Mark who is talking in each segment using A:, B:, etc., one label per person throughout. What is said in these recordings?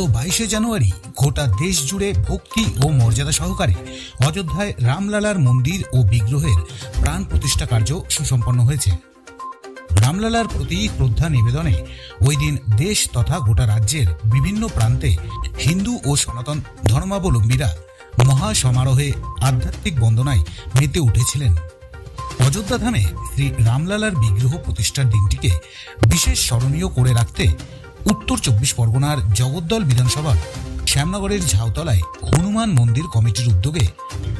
A: 22শে জানুয়ারি গোটা দেশ জুড়ে ভক্তি ও মর্যাদা সহকারে অযোধ্যায় রামলালার মন্দির ও বিগ্রহের প্রাণ প্রতিষ্ঠা কার্য সুসম্পন্ন হয়েছে। রামলালার প্রতি শ্রদ্ধা নিবেদনে ওই দিন দেশ তথা গোটা রাজ্যের বিভিন্ন প্রান্তে হিন্দু ও সনাতন ধর্মাবলম্বীরা মহা সমারোহে আধ্যাত্মিক বন্দনায় মেতে উঠেছিলেন। অযোধ্যা ধামে শ্রী রামলালার বিগ্রহ প্রতিষ্ঠার দিনটিকে বিশেষ স্মরণীয় করে রাখতে উত্তর 24 পরগনার জগদ্দল বিধানসভা শ্যামনগরের ঝাউতলায় হনুমান মন্দির কমিটির উদ্যোগে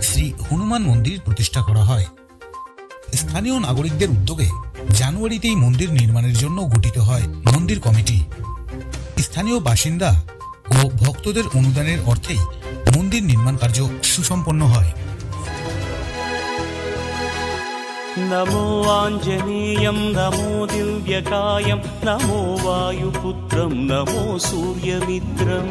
A: শ্রী হনুমান মন্দির প্রতিষ্ঠা করা হয়। স্থানীয় নাগরিকদের উদ্যোগে জানুয়ারিতেই মন্দির নির্মাণের জন্য গঠিত হয় মন্দির কমিটি। স্থানীয় বাসিন্দা ও ভক্তদের অনুদানের অর্থেই মন্দির নির্মাণ কার্য সুসম্পন্ন হয়।
B: नमो आञ्जनेयं नमो दिव्यकायं नमो वायुपुत्रं नमो सूर्यमित्रं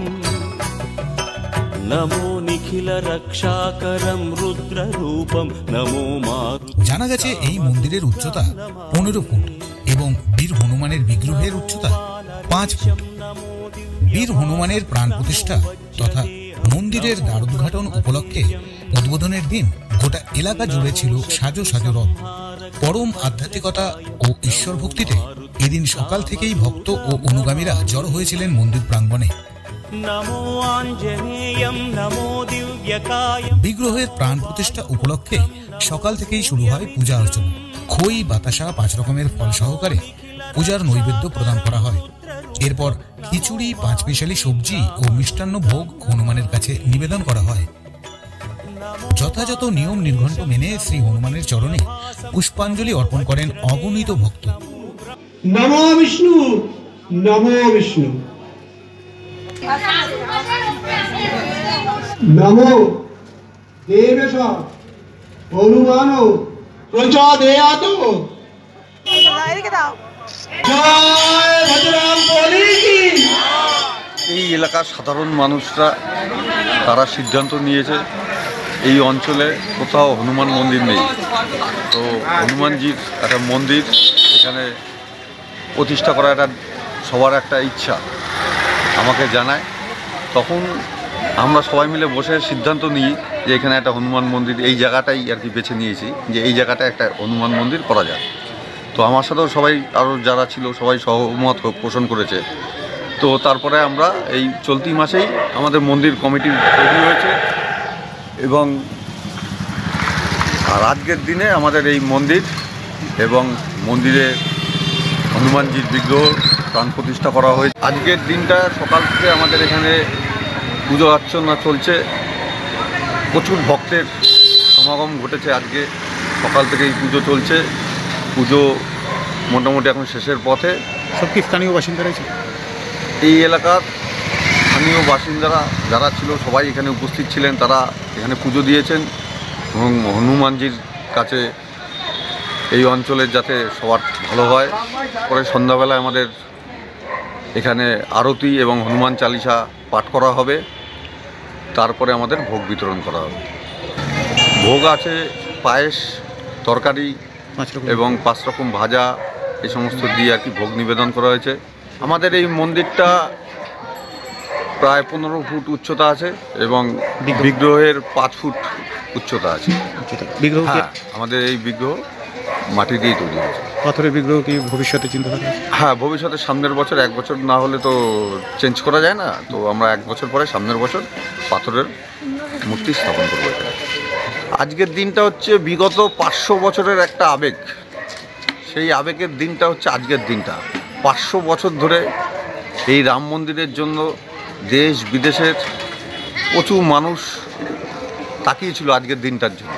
B: नमो निखिलरक्षाकरं रुद्ररूपं नमो मारुति।
A: জানা গেছে এই মন্দিরের উচ্চতা 15 ফুট এবং বীর হনুমানের বিগ্রহের উচ্চতা 5 ফুট। বীর হনুমানের প্রাণ প্রতিষ্ঠা তথা মন্দিরের দ্বারোদ্ঘাটন উপলক্ষে উদ্বোধনের দিন গোটা এলাকা জুড়ে ছিল সাজো সাজো রথ। পরম আধ্যাত্মিকতা ও ঈশ্বর ভক্তিতে এদিন সকাল থেকেই ভক্ত ও অনুগামীরা জড়ো হয়েছিলেন মন্দির প্রাঙ্গণে। বিগ্রহের প্রাণ প্রতিষ্ঠা উপলক্ষে সকাল থেকেই শুরু হয় পূজা অর্চনা। খই, বাতাসা, 5 রকমের ফল সহকারে পূজার নৈবেদ্য প্রদান করা হয়। এরপর খিচুড়ি, 5 স্পেশালি সবজি ও মিষ্টান্ন ভোগ হনুমানের কাছে নিবেদন করা হয়। যথাযথ নিয়ম নির্ঘণ্ট মেনে শ্রী হনুমানের চরণে পুষ্পাঞ্জলি অর্পণ করেন অগণিত ভক্ত।
C: নমো বিষ্ণু, নমো বিষ্ণু, নমো দেবেশ হনুমান প্রচোদয়াৎ।
D: এই এলাকার সাধারণ মানুষরা তারা সিদ্ধান্ত নিয়েছে এই অঞ্চলে কোথাও হনুমান মন্দির নেই, তো হনুমানজির একটা মন্দির এখানে প্রতিষ্ঠা করা একটা সবার একটা ইচ্ছা আমাকে জানায়। তখন আমরা সবাই মিলে বসে সিদ্ধান্ত নিই যে এখানে একটা হনুমান মন্দির এই জায়গাটাই আর কি বেছে নিয়েছি, যে এই জায়গাটা একটা হনুমান মন্দির করা যায়। তো আমার সাথেও সবাই আরও যারা ছিল সবাই সহমত পোষণ করেছে। তো তারপরে আমরা এই চলতি মাসেই আমাদের মন্দির কমিটি তৈরি হয়েছে এবং আর আজকের দিনে আমাদের এই মন্দির এবং মন্দিরে হনুমানজির বিগ্রহ প্রাণ প্রতিষ্ঠা করা হয়েছে। আজকের দিনটা সকাল থেকে আমাদের এখানে পুজো অর্চনা চলছে, প্রচুর ভক্তের সমাগম ঘটেছে। আজকে সকাল থেকেই পুজো চলছে, পুজো মোটামুটি এখন শেষের পথে।
A: সব কি স্থানীয় বাসিন্দারাই ছিল?
D: এই এলাকার স্থানীয় বাসিন্দারা যারা ছিল সবাই এখানে উপস্থিত ছিলেন, তারা এখানে পুজো দিয়েছেন এবং হনুমানজির কাছে এই অঞ্চলের যাতে সবার ভালো হয়। পরে সন্ধ্যাবেলায় আমাদের এখানে আরতি এবং হনুমান চালিসা পাঠ করা হবে, তারপরে আমাদের ভোগ বিতরণ করা হবে। ভোগ আছে পায়েস, তরকারি এবং 5 রকম ভাজা, এই সমস্ত দিয়ে আর কি ভোগ নিবেদন করা হয়েছে। আমাদের এই মন্দিরটা প্রায় 15 ফুট উচ্চতা আছে এবং বিগ্রহের 5 ফুট উচ্চতা আছে।
A: বিগ্রহ
D: আমাদের এই বিগ্রহ মাটি দিয়ে তৈরি হয়েছে।
A: পাথরের বিগ্রহ কি ভবিষ্যতে চিন্তা করা?
D: হ্যাঁ, ভবিষ্যতে সামনের বছর, 1 বছর না হলে তো চেঞ্জ করা যায় না, তো আমরা 1 বছর পরে সামনের বছর পাথরের মূর্তি স্থাপন করবো এখানে। আজকের দিনটা হচ্ছে বিগত 500 বছরের একটা আবেগ, সেই আবেগের দিনটা হচ্ছে আজকের দিনটা। 500 বছর ধরে এই রাম মন্দিরের জন্য দেশ বিদেশের প্রচুর মানুষ তাকিয়েছিল আজকের দিনটার জন্য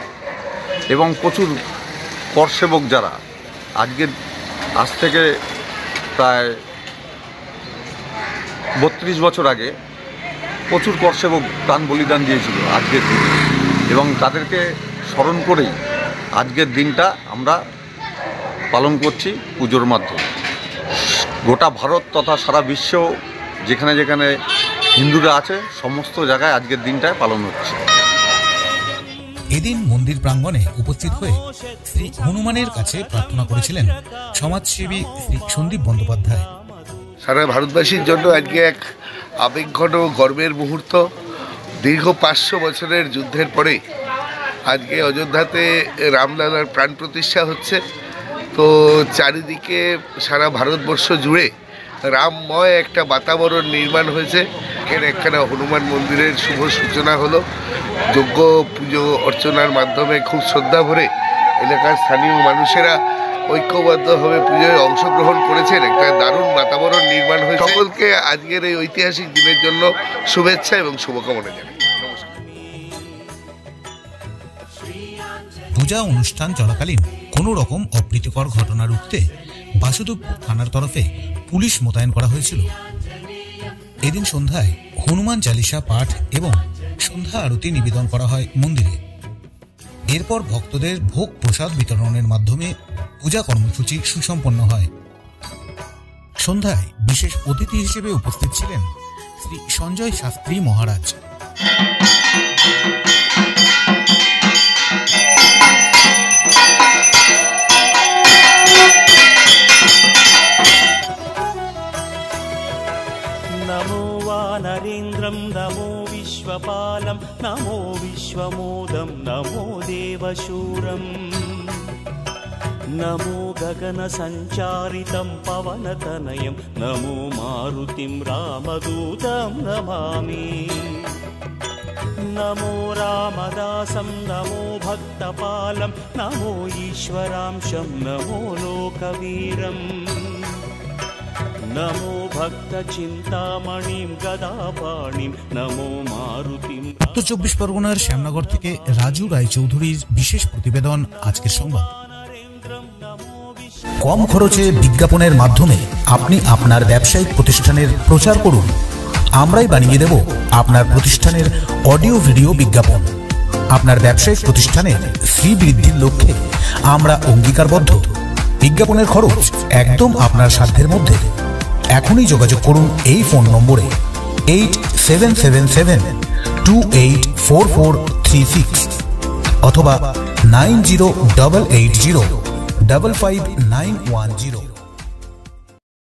D: এবং প্রচুর করসেবক যারা আজ থেকে প্রায় 32 বছর আগে প্রচুর করসেবক প্রাণ বলিদান দিয়েছিল আজকের দিনে, এবং তাদেরকে স্মরণ করেই আজকের দিনটা আমরা পালন করছি পুজোর মাধ্যমে। গোটা ভারত তথা সারা বিশ্ব যেখানে যেখানে হিন্দুরা আছে সমস্ত জায়গায় আজকের দিনটায় পালন হচ্ছে।
A: এদিন মন্দির প্রাঙ্গণে উপস্থিত হয়ে শ্রী হনুমানের কাছে প্রার্থনা করেছিলেন সমাজসেবী শ্রী সন্দীপ বন্দ্যোপাধ্যায়।
E: সারা ভারতবাসীর জন্য আজকে এক আবেগঘন গর্বের মুহূর্ত। দীর্ঘ 500 বছরের যুদ্ধের পরে আজকে অযোধ্যাতে রামলালার প্রাণ প্রতিষ্ঠা হচ্ছে। তো চারিদিকে সারা ভারতবর্ষ জুড়ে রামময় একটা বাতাবরণ নির্মাণ হয়েছে। একখানা হনুমান মন্দিরের শুভ সূচনা হলো। যজ্ঞ পুজো অর্চনার মাধ্যমে খুব শ্রদ্ধা ভরে এলাকার স্থানীয় মানুষেরা ঐক্যবদ্ধভাবে পুজোয় অংশগ্রহণ করেছেন। একটা দারুণ বাতাবরণ নির্মাণ হয়েছে। সকলকে আজকের এই ঐতিহাসিক দিনের জন্য শুভেচ্ছা এবং শুভকামনা জানাই।
A: পূজা অনুষ্ঠান চলাকালীন কোনো রকম অপ্রীতিকর ঘটনা রুখতে বাসুদেবপুর থানার তরফে পুলিশ মোতায়েন করা হয়েছিল। এদিন সন্ধ্যায় হনুমান চালিসা পাঠ এবং সন্ধ্যা আরতি নিবেদন করা হয় মন্দিরে। এরপর ভক্তদের ভোগ প্রসাদ বিতরণের মাধ্যমে পূজা কর্মসূচি সুসম্পন্ন হয়। সন্ধ্যায় বিশেষ অতিথি হিসেবে উপস্থিত ছিলেন শ্রী সঞ্জয় শাস্ত্রী মহারাজ।
B: नमो वानरेन्द्रं नमो विश्वपालं नमो विश्वमोदं नमो देवशूरम् नमो गगनसञ्चारितं पवनतनयं नमो मारुतिं रामदूतं नमामि नमो रामदासं नमो भक्तपालं नमो ईश्वरांशं नमो लोकवीरम् नमो भक्तचिन्तामणिं गदापाणिं नमो मारुतिं।
A: উত্তর 24 পরগনার শ্যামনগর থেকে রাজু রায়চৌধুরীর বিশেষ প্রতিবেদন আজকের সংবাদ। কম খরচে বিজ্ঞাপনের মাধ্যমে আপনি আপনার ব্যবসায়িক প্রতিষ্ঠানের প্রচার করুন। আমরাই বানিয়ে দেব আপনার প্রতিষ্ঠানের অডিও ভিডিও বিজ্ঞাপন। আপনার ব্যবসায়িক প্রতিষ্ঠানের শ্রীবৃদ্ধির লক্ষ্যে আমরা অঙ্গীকারবদ্ধ। বিজ্ঞাপনের খরচ একদম আপনার সাধ্যের মধ্যে। এখনই যোগাযোগ করুন এই ফোন নম্বরে 8777284436 অথবা 9088055910।